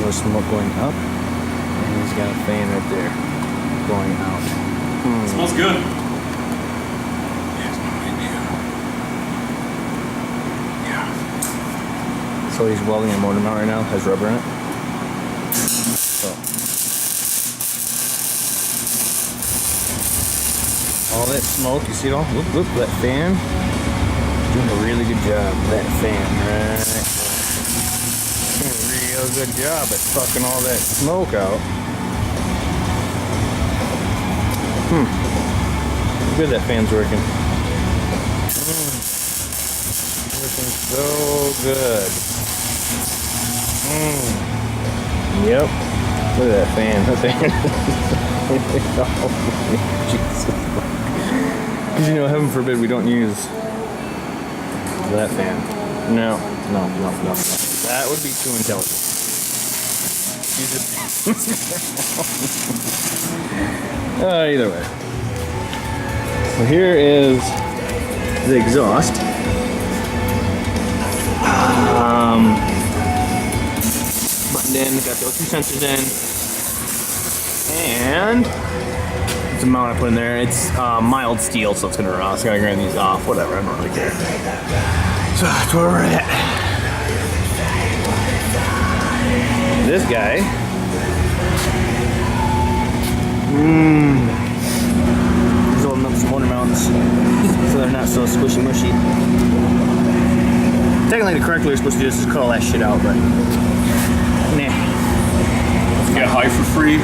Smoke going up, and he's got a fan right there going out. Smells good. Yeah. So he's welding a motor mount right now, has rubber in it. So all that smoke, you see it all? Look, that fan. Doing a really good job, that fan, right? Good job at sucking all that smoke out. Good that fan's working. Working so good. Yep. Look at that fan. That fan. Jesus. Because you know, heaven forbid we don't use that fan. No. That would be too intelligent. Either way. So here is the exhaust. Buttoned in, got those two sensors in. And it's a mount I put in there. It's mild steel, so it's gonna rust. Gotta grind these off, whatever, I don't really care. So that's where we're at. This guy, he's holding up some motor mounts so they're not so squishy mushy. Technically the correct way you're supposed to do this is call that shit out, but nah. Get high for free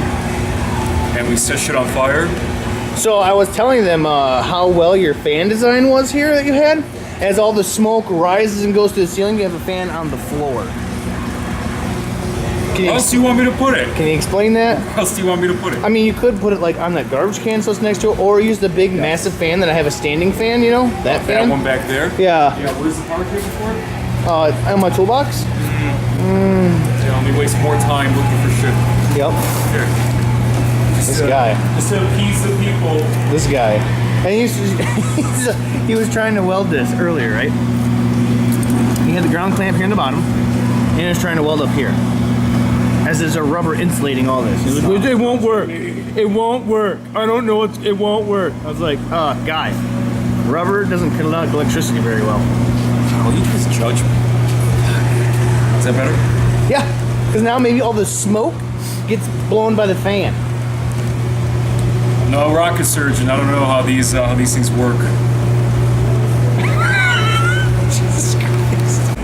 and we set shit on fire. So I was telling them how well your fan design was here that you had. As all the smoke rises and goes to the ceiling, you have a fan on the floor. Where else do you want me to put it? Can you explain that? Where else do you want me to put it? I mean, you could put it like on that garbage can so it's next to it, or use the big massive fan that I have a standing fan, you know? That fan? That one back there? Yeah. Yeah, what is the power cable for? On my toolbox? Yeah, let me waste more time looking for shit. Yep. Here. This guy. Just to appease the people. This guy. And he was trying to weld this earlier, right? He had the ground clamp here in the bottom, and he was trying to weld up here. As there's a rubber insulating all this. He's like, it won't work. It won't work. I don't know it won't work. I was like, guy, rubber doesn't conduct electricity very well. Oh, you just judge me. Is that better? Yeah, because now maybe all the smoke gets blown by the fan. No rocket surgeon. I don't know how these things work. Jesus Christ.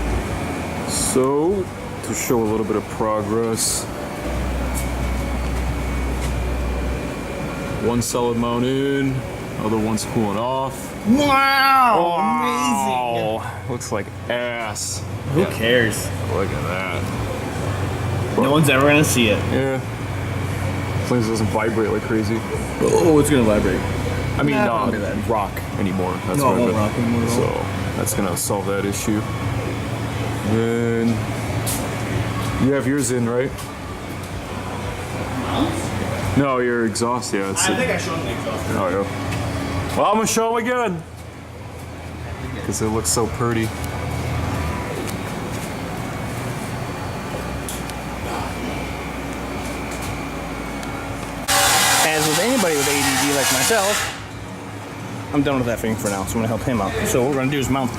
So, to show a little bit of progress, one solid mount in, other one's cooling off. Wow, Amazing! Looks like ass. Who cares? Look at that. No one's ever gonna see it. Yeah. As long as it doesn't vibrate like crazy. Oh, it's gonna vibrate. I mean, Nah, not rock anymore. That's No, what it I won't meant. rock anymore at all. So that's gonna solve that issue. Then you have yours in, right? No, your exhaust. Yeah, it's I think I showed him the exhaust. Oh yeah. Well, I'm gonna show him again because it looks so pretty. As with anybody with ADD like myself, I'm done with that thing for now, so I'm gonna help him out. So what we're gonna do is mount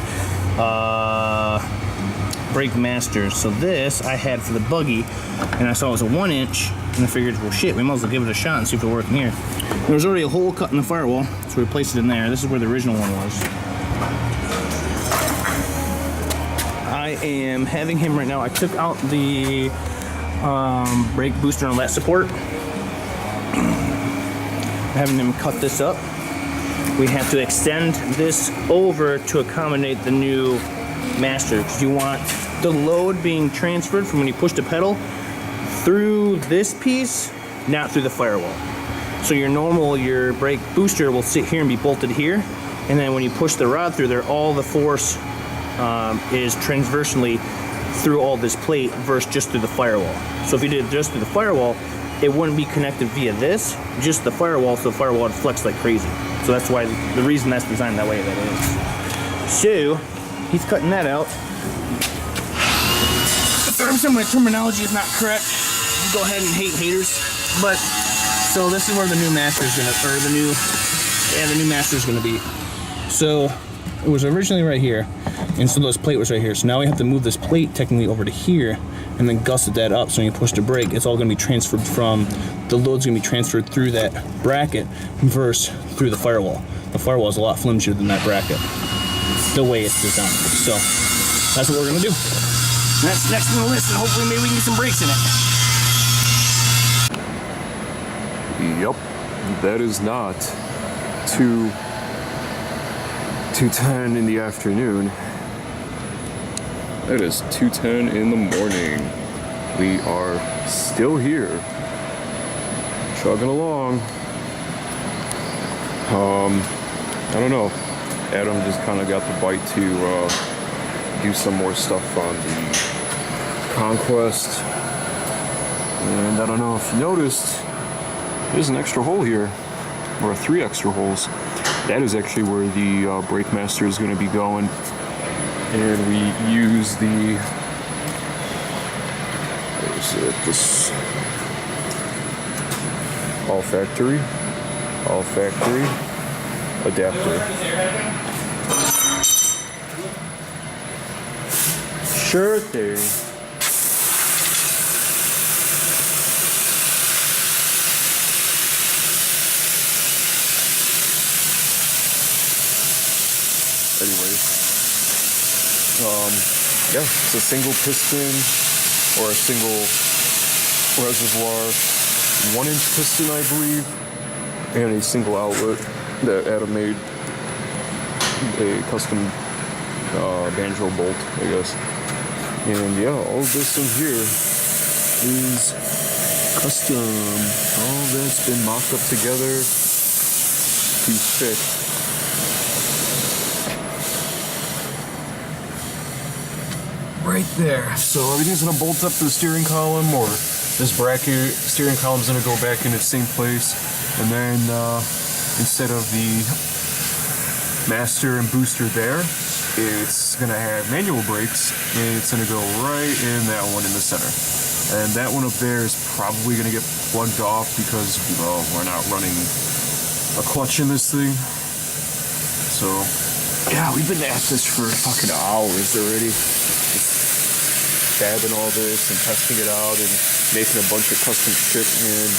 brake masters. So this I had for the buggy, and I saw it was a 1 inch, and I figured, well shit, we might as well give it a shot and see if it'll work in here. There was already a hole cut in the firewall, so we placed it in there. This is where the original one was. I am having him right now. I took out the brake booster and let support. Having them cut this up. We have to extend this over to accommodate the new master, because you want the load being transferred from when you push the pedal through this piece, not through the firewall. So your brake booster will sit here and be bolted here, and then when you push the rod through there, all the force is transversely through all this plate versus just through the firewall. So if you did it just through the firewall, it wouldn't be connected via this, just the firewall, so the firewall would flex like crazy. So that's why, the reason that's designed that way that is. So, he's cutting that out. Some of my terminology is not correct. Go ahead and hate haters. But, so this is where the new master is gonna, or the new master is gonna be. So, it was originally right here, and so this plate was right here. So now we have to move this plate technically over to here, and then gusset that up. So when you push the brake, it's all gonna be transferred from, the load's gonna be transferred through that bracket versus through the firewall. The firewall is a lot flimsier than that bracket, the way it's designed. So that's what we're gonna do. And that's next on the list, and hopefully maybe we can get some brakes in it. Yep, that is not 2:10 in the afternoon. It is 2:10 in the morning. We are still here, chugging along. I don't know. Adam just kind of got the bite to do some more stuff on the Conquest. And I don't know if you noticed, there's an extra hole here, or 3 extra holes. That is actually where the brake master is going to be going. And we use the, what is it, this all factory adapter. Sure thing. Anyways, yeah, it's a single piston or a single reservoir, 1-inch piston, I believe, and a single outlet that Adam made, a custom banjo bolt, I guess. And yeah, all of this in here is custom. All that's been mocked up together to fit. Right there. So everything's gonna bolt up to the steering column, or this bracket steering column's gonna go back in its same place, and then instead of the master and booster there, it's gonna have manual brakes, and it's gonna go right in that one in the center. And that one up there is probably gonna get plugged off because, well, we're not running a clutch in this thing. So yeah, we've been at this for fucking hours already. Fabbing all this and testing it out and making a bunch of custom shit, and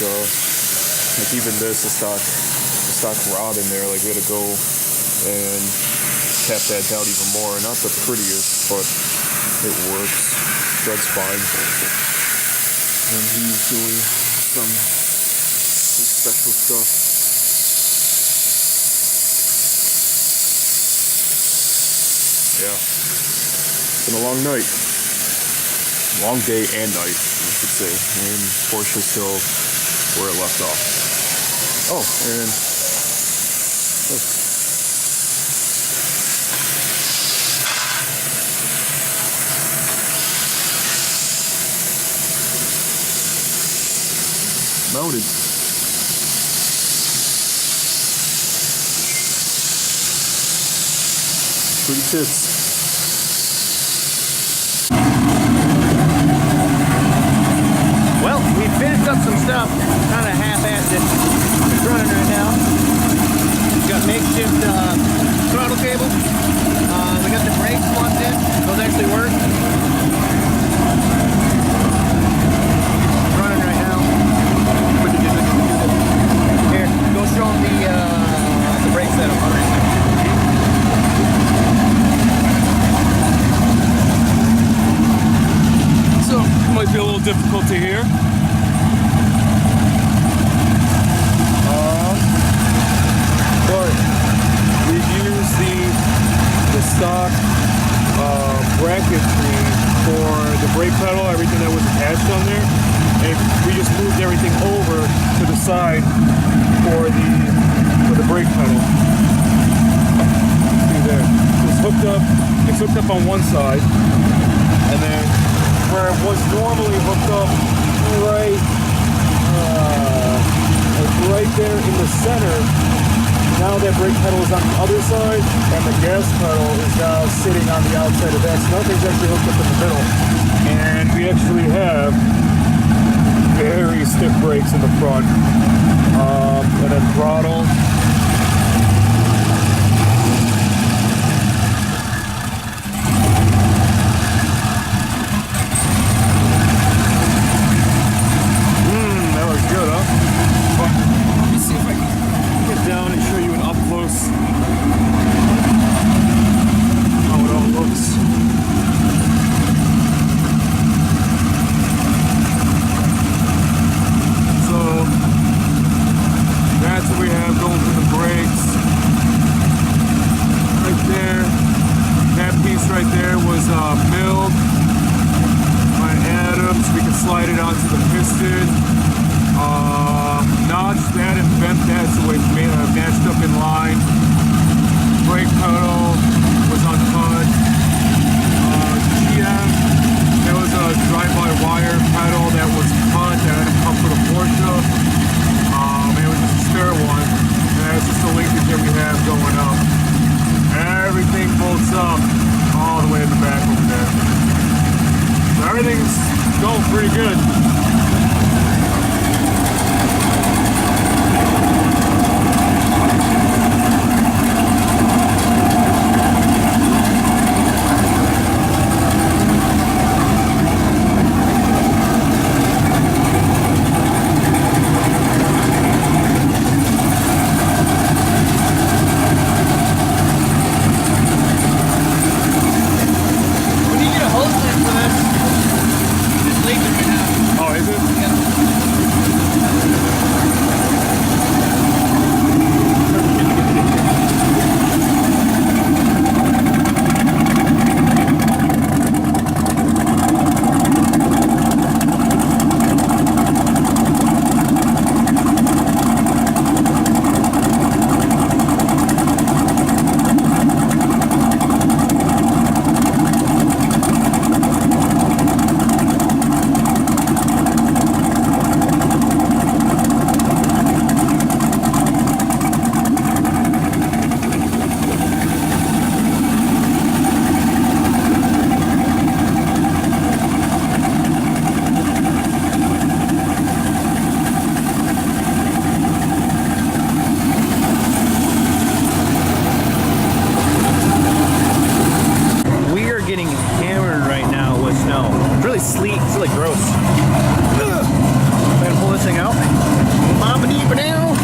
like even this, the stock rod in there, like we had to go and tap that down even more. Not the prettiest, but it works. Thread's fine. And he's doing some special stuff. Yeah, it's been a long night. Long day and night, I should say. And Porsche's still where it left off. Oh, and look. Mounted. Pretty tits. Well, we finished up some stuff, kind of half-assed it. It's running right now. We've got makeshift throttle cable. We got the brakes plugged in. Those actually work. It's running right now. Here, go show them the brake setup already. So it might be a little difficult to hear. But we've used the stock bracketry for the brake pedal, everything that was attached on there, and we just moved everything over to the side for the brake pedal. See there, it's hooked up on one side, and then where it was normally hooked up right Like right there in the center. Now that brake pedal is on the other side, and the gas pedal is now sitting on the outside of that. So nothing's actually hooked up in the middle. And we actually have very stiff brakes in the front. And then throttle. That was good, huh? Let me see if I can get down and show you an up close how it all looks. So that's what we have going through the brakes. Right there. That piece right there was milled by Adams. We can slide it onto the piston. Notch that and bent that so it matched up in line. Brake pedal was uncut. GM, there was a drive-by-wire pedal that was cut that had to come for the Porsche. It was just a spare one. And that's just the linkage that we have going up. Everything bolts up all the way in the back over there. So everything's going pretty good. Sleet. It's really gross. Ugh. I'm gonna pull this thing out. Mama deep now.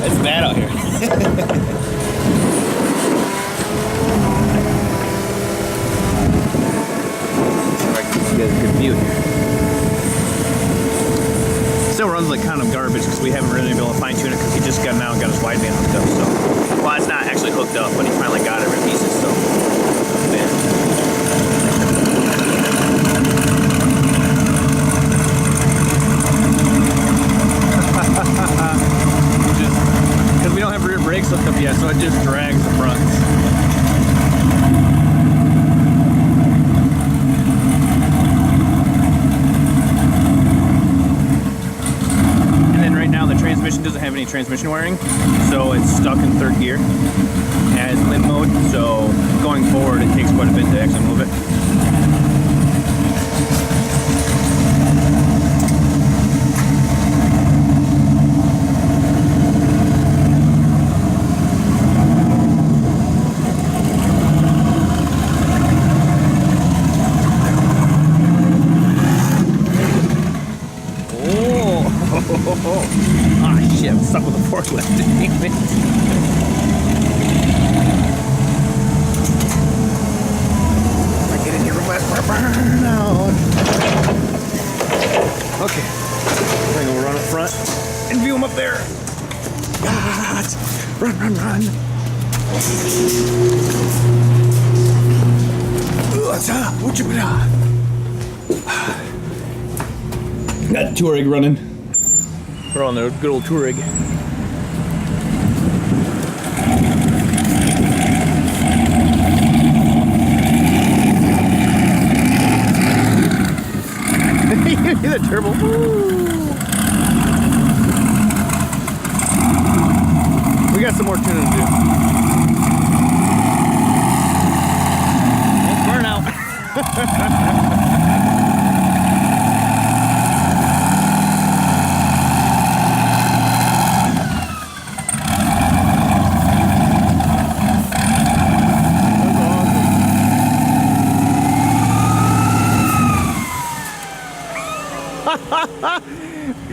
It's bad out here. Alright, you get a good view here. Still runs like kind of garbage because we haven't really been able to fine tune it because he just got now got his wideband hooked up. So, well, it's not actually hooked up, but he finally got it in pieces. So, man. Because we don't have rear brakes hooked up yet, so it just drags the fronts. Transmission doesn't have any transmission wiring, so it's stuck in third gear as limp mode, so going forward it takes quite a bit to actually move it. Ah, shit, I'm stuck with a forklift. I get in here real fast. Okay. I'm gonna go run up front and view him up there. God. Run, run, run. Got Touareg running. We're on the good old Touareg. He's a turbo. Woo. We got some more tuning to do. Don't burn out.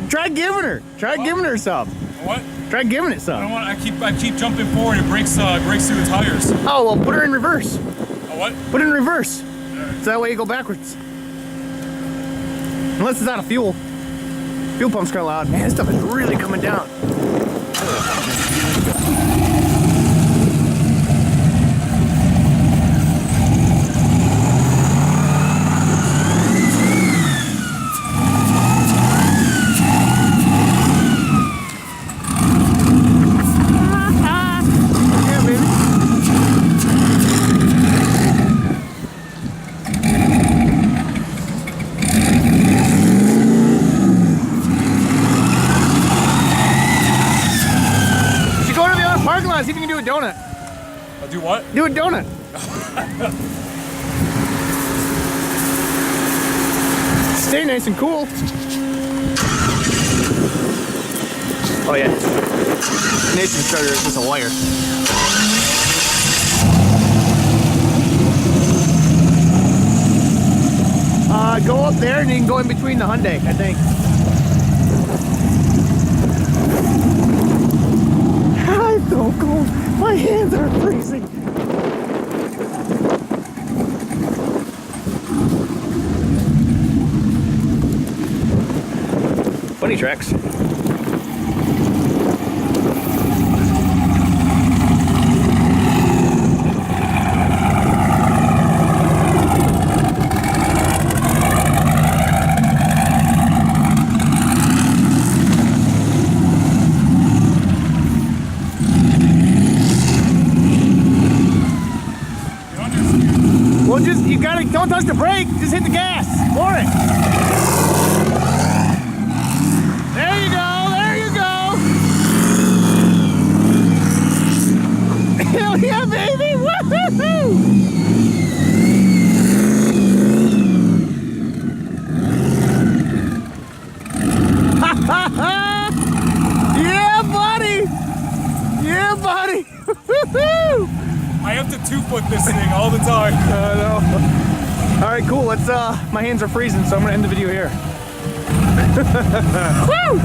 Try giving her. Try giving her some. What? Try giving it I some. don't want. I keep jumping forward. It breaks through the tires. Oh well, put her in reverse. What? Put it in reverse. So that way you go backwards. Unless it's out of fuel. Fuel pump's kind of loud. Man, this stuff is really coming down. See if you can do a donut. I'll do what? Do a donut. Stay nice and cool. Oh yeah. Ignition starter is just a wire. Go up there and you can go in between the Hyundai, I think. I'm so cold. My hands are freezing. Funny tracks. Well, just, you gotta, don't touch the brake, just hit the gas, floor it. There you go, there you go. Hell yeah, baby, woohoo! Yeah, buddy! Yeah, buddy! Woohoo! I have to 2-foot this thing all the time. I know. All right, cool. Let's. My hands are freezing, so I'm gonna end the video here. Woo!